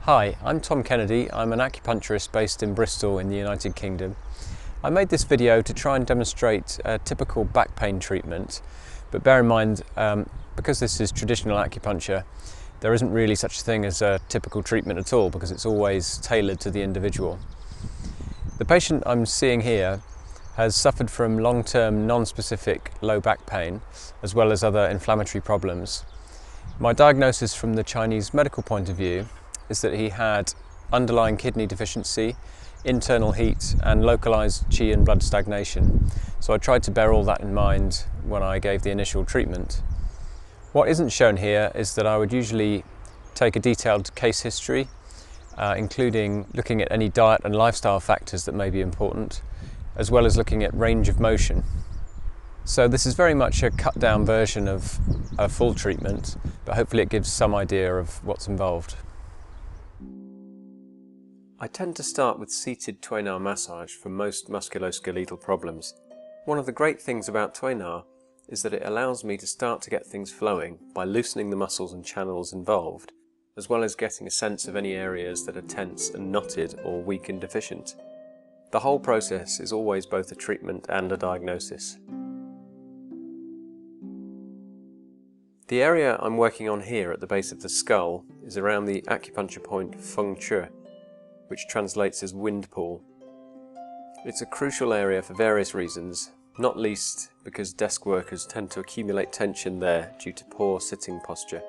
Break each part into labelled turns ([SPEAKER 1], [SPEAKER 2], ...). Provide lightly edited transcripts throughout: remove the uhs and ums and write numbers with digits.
[SPEAKER 1] Hi, I'm Tom Kennedy. I'm an acupuncturist based in Bristol in the United Kingdom. I made this video to try and demonstrate a typical back pain treatment, but bear in mind, because this is traditional acupuncture, there isn't really such a thing as a typical treatment at all because it's always tailored to the individual. The patient I'm seeing here has suffered from long-term non-specific low back pain as well as other inflammatory problems. My diagnosis from the Chinese medical point of view is that he had underlying kidney deficiency, internal heat and localised qi and blood stagnation. So I tried to bear all that in mind when I gave the initial treatment. What isn't shown here is that I would usually take a detailed case history, including looking at any diet and lifestyle factors that may be important, as well as looking at range of motion. So this is very much a cut down version of a full treatment, but hopefully it gives some idea of what's involved. I tend to start with seated Tuina massage for most musculoskeletal problems. One of the great things about Tuina is that it allows me to start to get things flowing by loosening the muscles and channels involved, as well as getting a sense of any areas that are tense and knotted or weak and deficient. The whole process is always both a treatment and a diagnosis. The area I'm working on here at the base of the skull is around the acupuncture point feng shui, which translates as wind pool. It's a crucial area for various reasons, not least because desk workers tend to accumulate tension there due to poor sitting posture.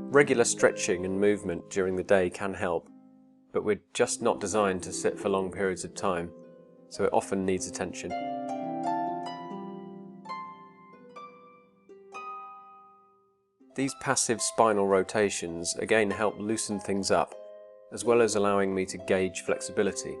[SPEAKER 1] Regular stretching and movement during the day can help, but we're just not designed to sit for long periods of time, so it often needs attention. These passive spinal rotations again help loosen things up, as well as allowing me to gauge flexibility.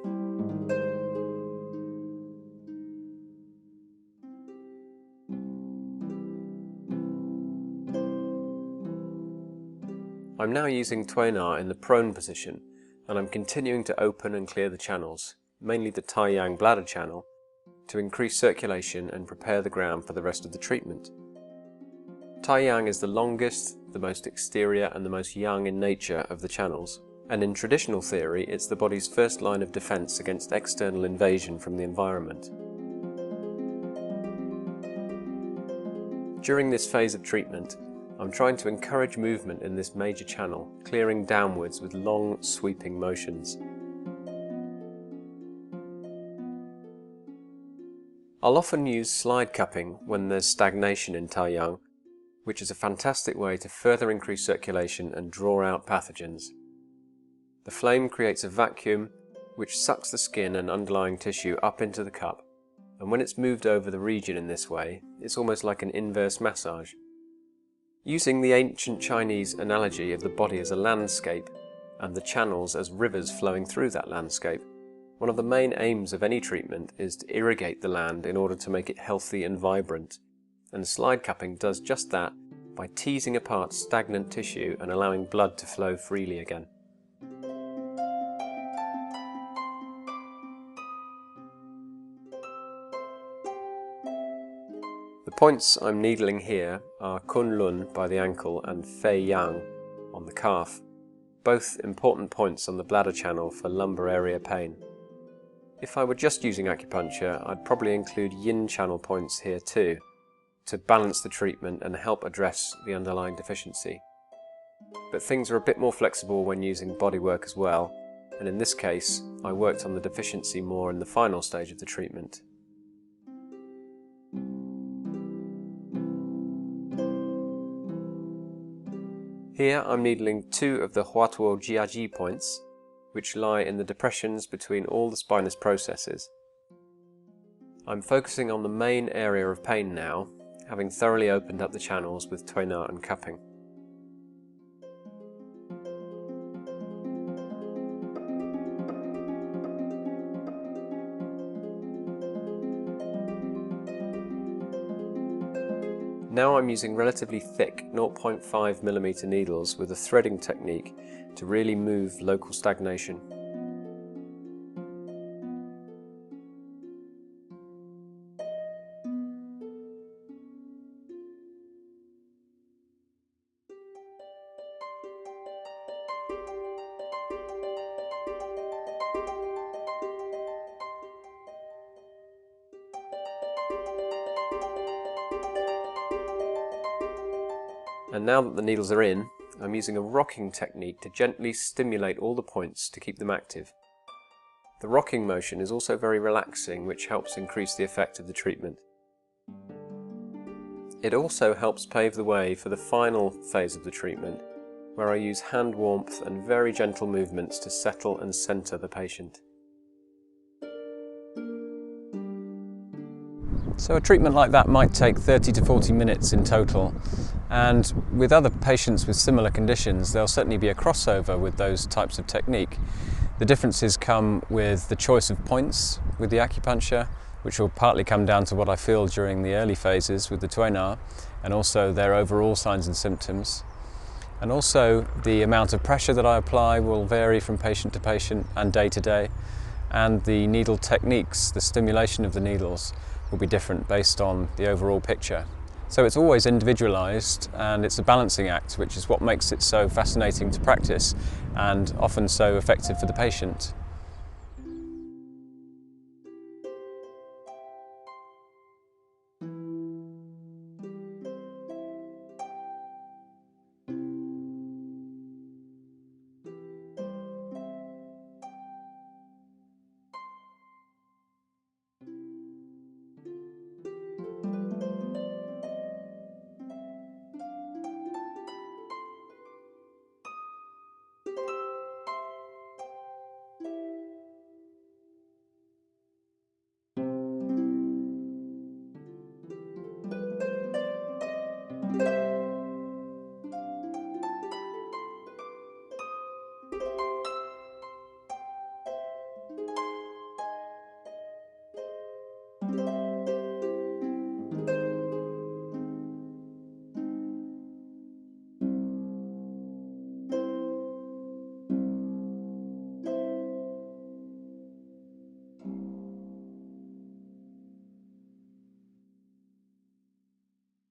[SPEAKER 1] I'm now using Tuina in the prone position, and I'm continuing to open and clear the channels, mainly the Tai-Yang bladder channel, to increase circulation and prepare the ground for the rest of the treatment. Tai-Yang is the longest, the most exterior and the most young in nature of the channels, and in traditional theory it's the body's first line of defence against external invasion from the environment. During this phase of treatment, I'm trying to encourage movement in this major channel, clearing downwards with long, sweeping motions. I'll often use slide cupping when there's stagnation in Tai-Yang, which is a fantastic way to further increase circulation and draw out pathogens. The flame creates a vacuum which sucks the skin and underlying tissue up into the cup, and when it's moved over the region in this way, it's almost like an inverse massage. Using the ancient Chinese analogy of the body as a landscape and the channels as rivers flowing through that landscape, one of the main aims of any treatment is to irrigate the land in order to make it healthy and vibrant. And slide cupping does just that by teasing apart stagnant tissue and allowing blood to flow freely again. The points I'm needling here are Kunlun by the ankle and Fei Yang on the calf, both important points on the bladder channel for lumbar area pain. If I were just using acupuncture, I'd probably include yin channel points here too, to balance the treatment and help address the underlying deficiency. But things are a bit more flexible when using bodywork as well, and in this case I worked on the deficiency more in the final stage of the treatment. Here I'm needling two of the Huatuo Jiaji points, which lie in the depressions between all the spinous processes. I'm focusing on the main area of pain now, having thoroughly opened up the channels with Tuina and cupping. Now I'm using relatively thick 0.5mm needles with a threading technique to really move local stagnation. And now that the needles are in, I'm using a rocking technique to gently stimulate all the points to keep them active. The rocking motion is also very relaxing, which helps increase the effect of the treatment. It also helps pave the way for the final phase of the treatment, where I use hand warmth and very gentle movements to settle and centre the patient. So a treatment like that might take 30 to 40 minutes in total, and with other patients with similar conditions there'll certainly be a crossover with those types of technique. The differences come with the choice of points with the acupuncture, which will partly come down to what I feel during the early phases with the Tuina, and also their overall signs and symptoms. And also the amount of pressure that I apply will vary from patient to patient and day to day, and the needle techniques, the stimulation of the needles, will be different based on the overall picture. So it's always individualised, and it's a balancing act, which is what makes it so fascinating to practice and often so effective for the patient.